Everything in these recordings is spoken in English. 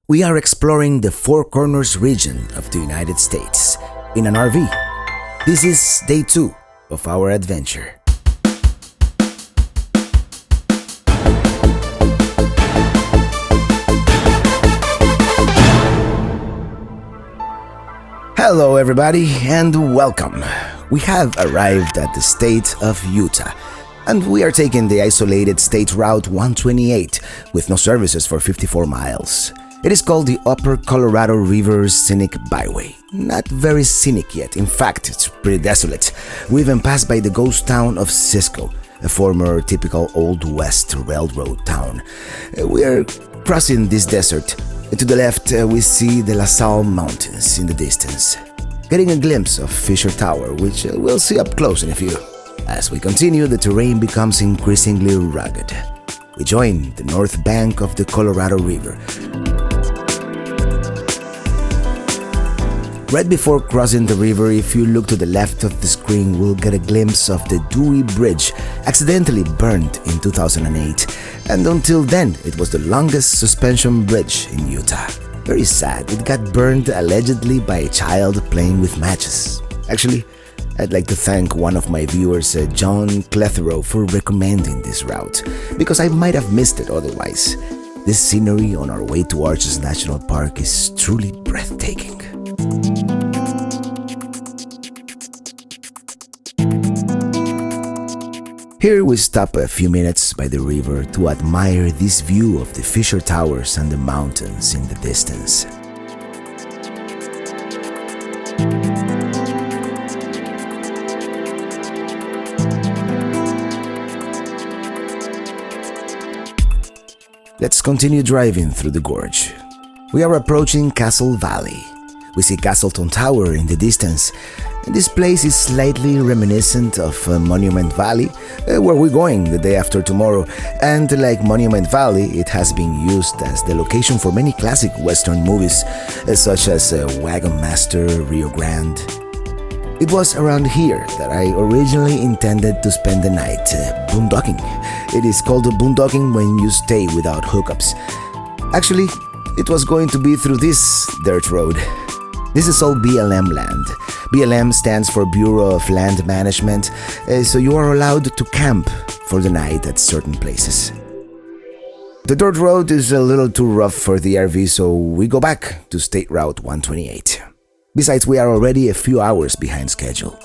We are exploring the Four Corners region of the United States in an RV. This is day 2 of our adventure. Hello everybody and welcome. We have arrived at the state of Utah and we are taking the isolated State Route 128 with no services for 54 miles. It is called the Upper Colorado River Scenic Byway. Not very scenic yet, in fact it's pretty desolate. We even passed by the ghost town of Cisco, a former typical Old West railroad town. We are crossing this desert. To the left we see the LaSalle Mountains in the distance. Getting a glimpse of Fisher Tower, which we'll see up close in a few. As we continue, the terrain becomes increasingly rugged. We join the north bank of the Colorado River. Right before crossing the river, if you look to the left of the screen, we'll get a glimpse of the Dooley Bridge, accidentally burned in 2008. And until then, it was the longest suspension bridge in Utah. Very sad, it got burned allegedly by a child playing with matches. Actually, I'd like to thank one of my viewers, John Clethero, for recommending this route, because I might have missed it otherwise. This scenery on our way to Arches National Park is truly breathtaking. Here we stop a few minutes by the river to admire this view of the Fisher Towers and the mountains in the distance. Let's continue driving through the gorge. We are approaching Castle Valley. We see Castleton Tower in the distance. This place is slightly reminiscent of Monument Valley, where we're going the day after tomorrow, and like Monument Valley, it has been used as the location for many classic Western movies, such as Wagon Master, Rio Grande. It was around here that I originally intended to spend the night boondocking. It is called boondocking when you stay without hookups. Actually, it was going to be through this dirt road. This is all BLM land. BLM stands for Bureau of Land Management, so you are allowed to camp for the night at certain places. The dirt road is a little too rough for the RV, so we go back to State Route 128. Besides, we are already a few hours behind schedule.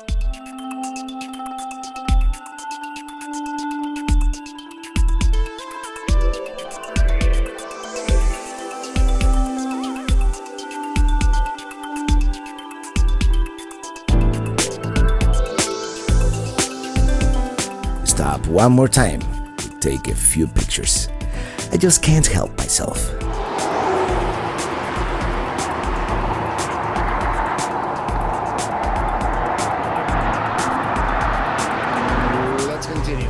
Stop one more time to take a few pictures. I just can't help myself. Let's continue.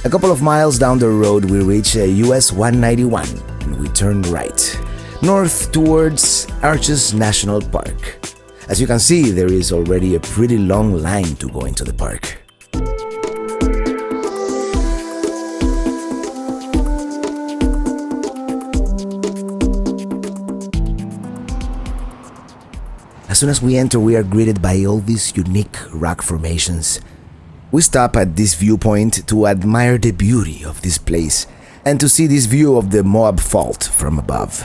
A couple of miles down the road, we reach US 191. We turn right, north towards Arches National Park. As you can see, there is already a pretty long line to go into the park. As soon as we enter, we are greeted by all these unique rock formations. We stop at this viewpoint to admire the beauty of this place and to see this view of the Moab Fault from above.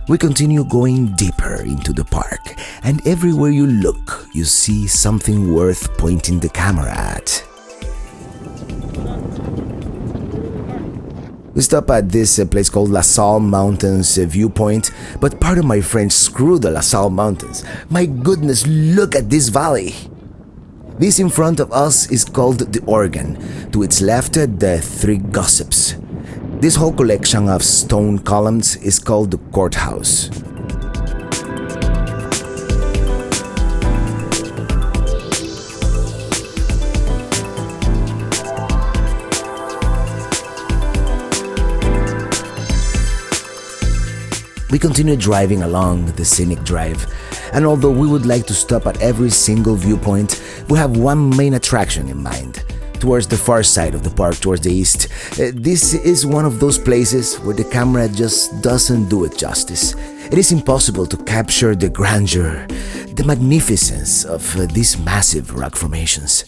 We continue going deeper into the park, and everywhere you look, you see something worth pointing the camera at. We stop at this place called LaSalle Mountains viewpoint, but pardon my French, screw the LaSalle Mountains. My goodness, look at this valley! This in front of us is called the Organ, to its left the Three Gossips. This whole collection of stone columns is called the Courthouse. We continue driving along the scenic drive, and although we would like to stop at every single viewpoint, we have one main attraction in mind. Towards the far side of the park, towards the east, this is one of those places where the camera just doesn't do it justice. It is impossible to capture the grandeur, the magnificence of these massive rock formations.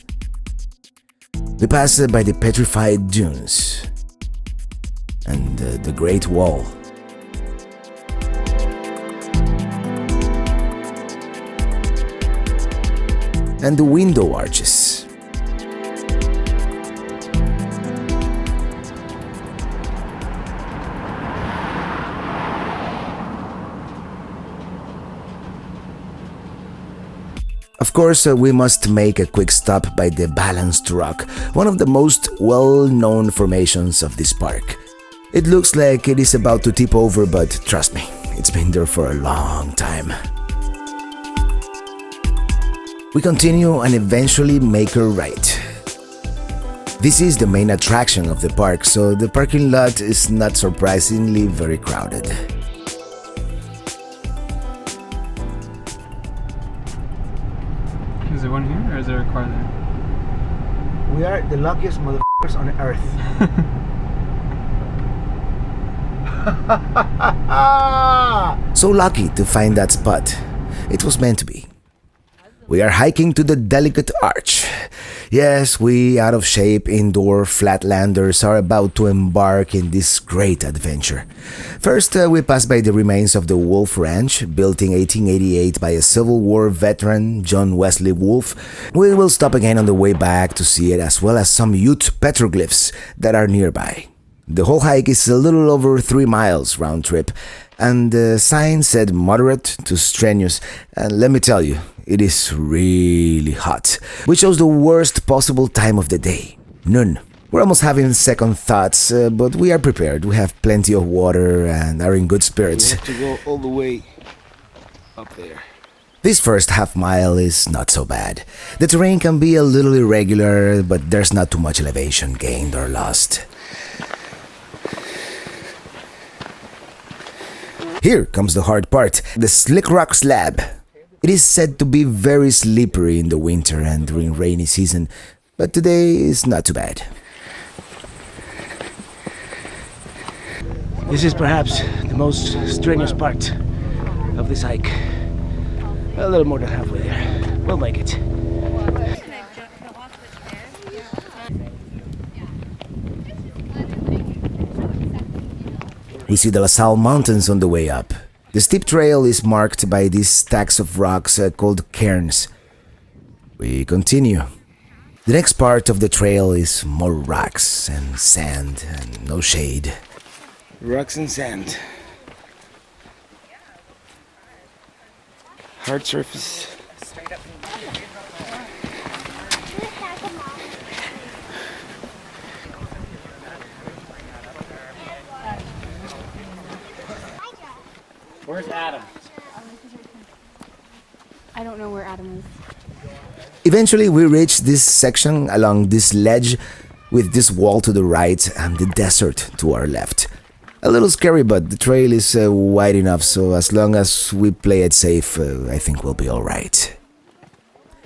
We pass by the petrified dunes and the Great Wall. And the window arches. Of course, we must make a quick stop by the Balanced Rock, one of the most well-known formations of this park. It looks like it is about to tip over, but trust me, it's been there for a long time. We continue and eventually make a right. This is the main attraction of the park, so the parking lot is not surprisingly very crowded. Is there one here or is there a car there? We are the luckiest motherfuckers on earth. So lucky to find that spot. It was meant to be. We are hiking to the Delicate Arch. Yes, we out of shape indoor flatlanders are about to embark in this great adventure. First, we pass by the remains of the Wolf Ranch, built in 1888 by a Civil War veteran, John Wesley Wolf. We will stop again on the way back to see it, as well as some Ute petroglyphs that are nearby. The whole hike is a little over 3 miles round trip, and the sign said moderate to strenuous, and let me tell you, it is really hot. We chose the worst possible time of the day, noon. We're almost having second thoughts, but we are prepared. We have plenty of water and are in good spirits. We have to go all the way up there. This first half mile is not so bad. The terrain can be a little irregular, but there's not too much elevation gained or lost. Here comes the hard part, the slick rock slab. It is said to be very slippery in the winter and during rainy season, but today is not too bad. This is perhaps the most strenuous part of this hike. A little more than halfway there. We'll make it. We see the LaSalle Mountains on the way up. The steep trail is marked by these stacks of rocks called cairns. We continue. The next part of the trail is more rocks and sand and no shade. Rocks and sand. Hard surface. Where's Adam? I don't know where Adam is. Eventually, we reach this section along this ledge with this wall to the right and the desert to our left. A little scary, but the trail is wide enough, so as long as we play it safe, I think we'll be alright.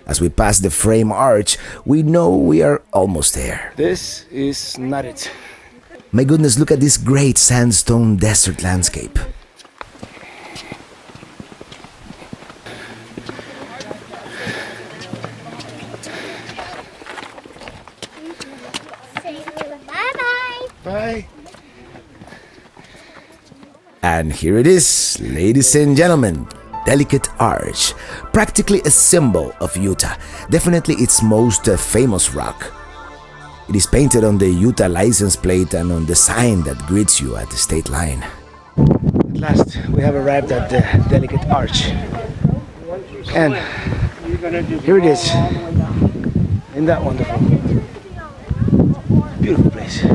As we pass the frame arch, we know we are almost there. This is not it. My goodness, look at this great sandstone desert landscape. Bye. And here it is, ladies and gentlemen, Delicate Arch, practically a symbol of Utah, definitely its most famous rock. It is painted on the Utah license plate and on the sign that greets you at the state line. At last, we have arrived at the Delicate Arch. And here it is. Isn't that wonderful? Beautiful place.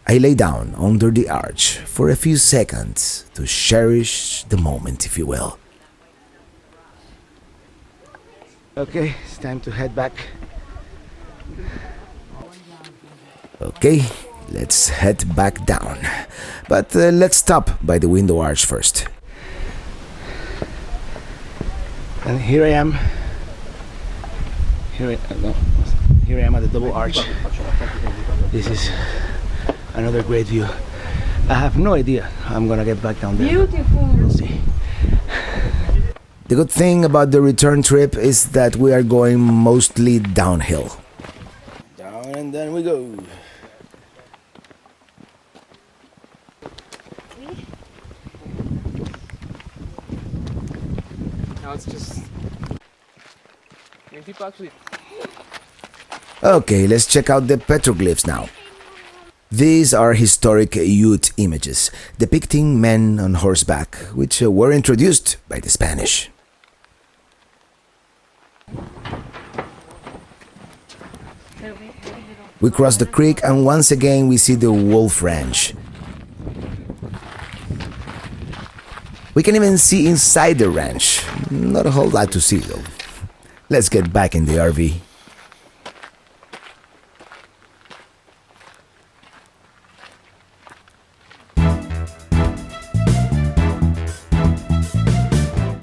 I lay down under the arch for a few seconds to cherish the moment, if you will. Okay, it's time to head back. Okay, let's head back down. But let's stop by the window arch first. And here I am. Here I am at the double arch. This is another great view. I have no idea how I'm gonna get back down there. Beautiful. We'll see. The good thing about the return trip is that we are going mostly downhill. Down and then we go. Now it's just. I mean, people actually. Okay, let's check out the petroglyphs now. These are historic Ute images depicting men on horseback, which were introduced by the Spanish. We cross the creek and once again we see the Wolf Ranch. We can even see inside the ranch. Not a whole lot to see though. Let's get back in the RV.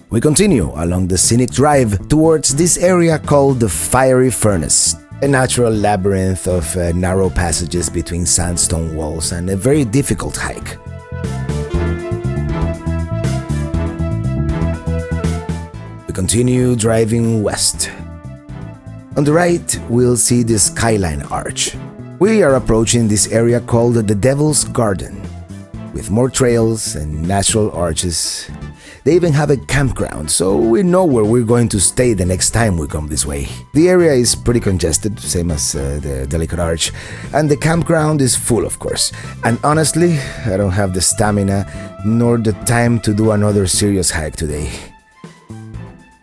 We continue along the scenic drive towards this area called the Fiery Furnace, a natural labyrinth of narrow passages between sandstone walls and a very difficult hike. We continue driving west. On the right, we'll see the Skyline Arch. We are approaching this area called the Devil's Garden, with more trails and natural arches. They even have a campground, so we know where we're going to stay the next time we come this way. The area is pretty congested, same as the Delicate Arch, and the campground is full, of course. And honestly, I don't have the stamina nor the time to do another serious hike today.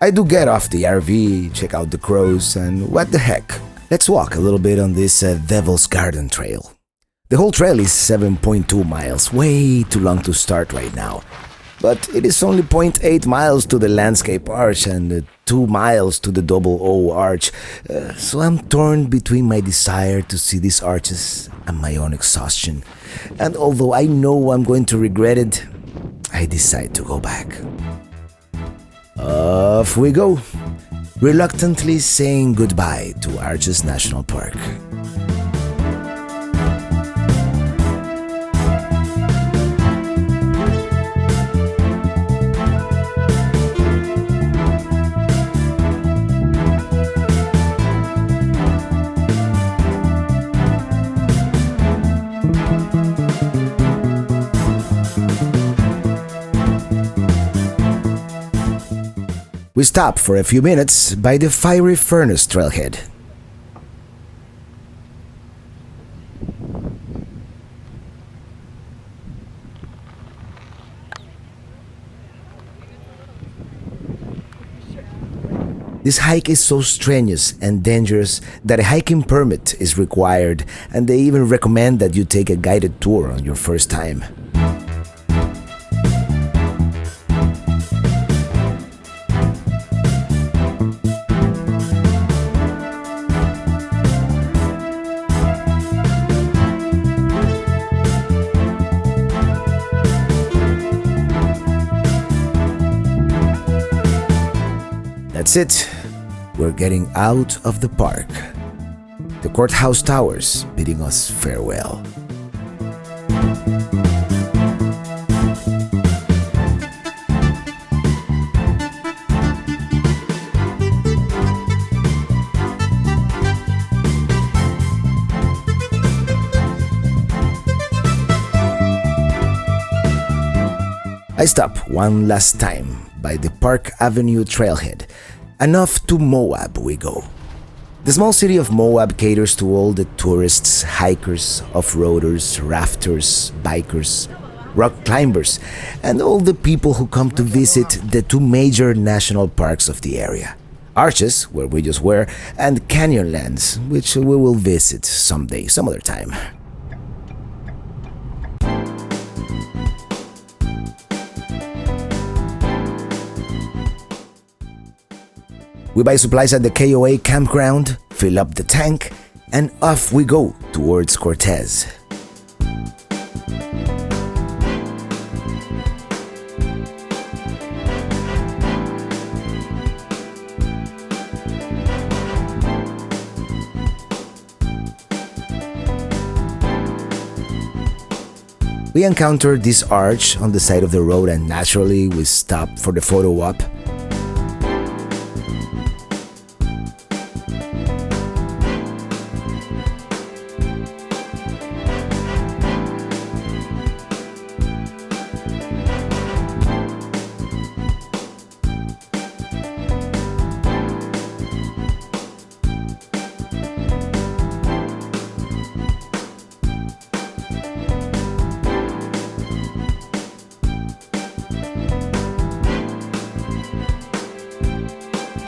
I do get off the RV, check out the crows, and what the heck, let's walk a little bit on this Devil's Garden trail. The whole trail is 7.2 miles, way too long to start right now. But it is only 0.8 miles to the Landscape Arch and 2 miles to the Double O Arch, so I'm torn between my desire to see these arches and my own exhaustion. And although I know I'm going to regret it, I decide to go back. Off we go, reluctantly saying goodbye to Arches National Park. We stop for a few minutes by the Fiery Furnace trailhead. This hike is so strenuous and dangerous that a hiking permit is required, and they even recommend that you take a guided tour on your first time. That's it. We're getting out of the park. The courthouse towers bidding us farewell. I stop one last time by the Park Avenue trailhead, and off to Moab we go. The small city of Moab caters to all the tourists, hikers, off-roaders, rafters, bikers, rock climbers, and all the people who come to visit the two major national parks of the area. Arches, where we just were, and Canyonlands, which we will visit someday, some other time. We buy supplies at the KOA campground, fill up the tank, and off we go towards Cortez. We encountered this arch on the side of the road and naturally we stopped for the photo op.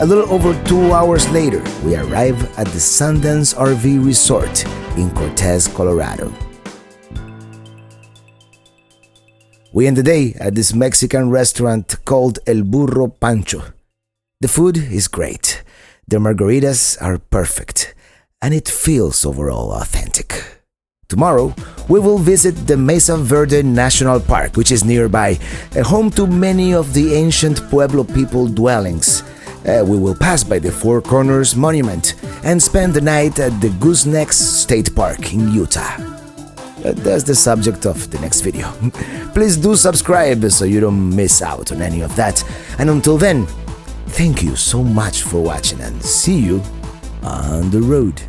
A little over 2 hours later, we arrive at the Sundance RV Resort in Cortez, Colorado. We end the day at this Mexican restaurant called El Burro Pancho. The food is great, the margaritas are perfect, and it feels overall authentic. Tomorrow, we will visit the Mesa Verde National Park, which is nearby, a home to many of the ancient Pueblo people dwellings. We will pass by the Four Corners Monument and spend the night at the Goosenecks State Park in Utah. That's the subject of the next video. Please do subscribe so you don't miss out on any of that. And until then, thank you so much for watching and see you on the road.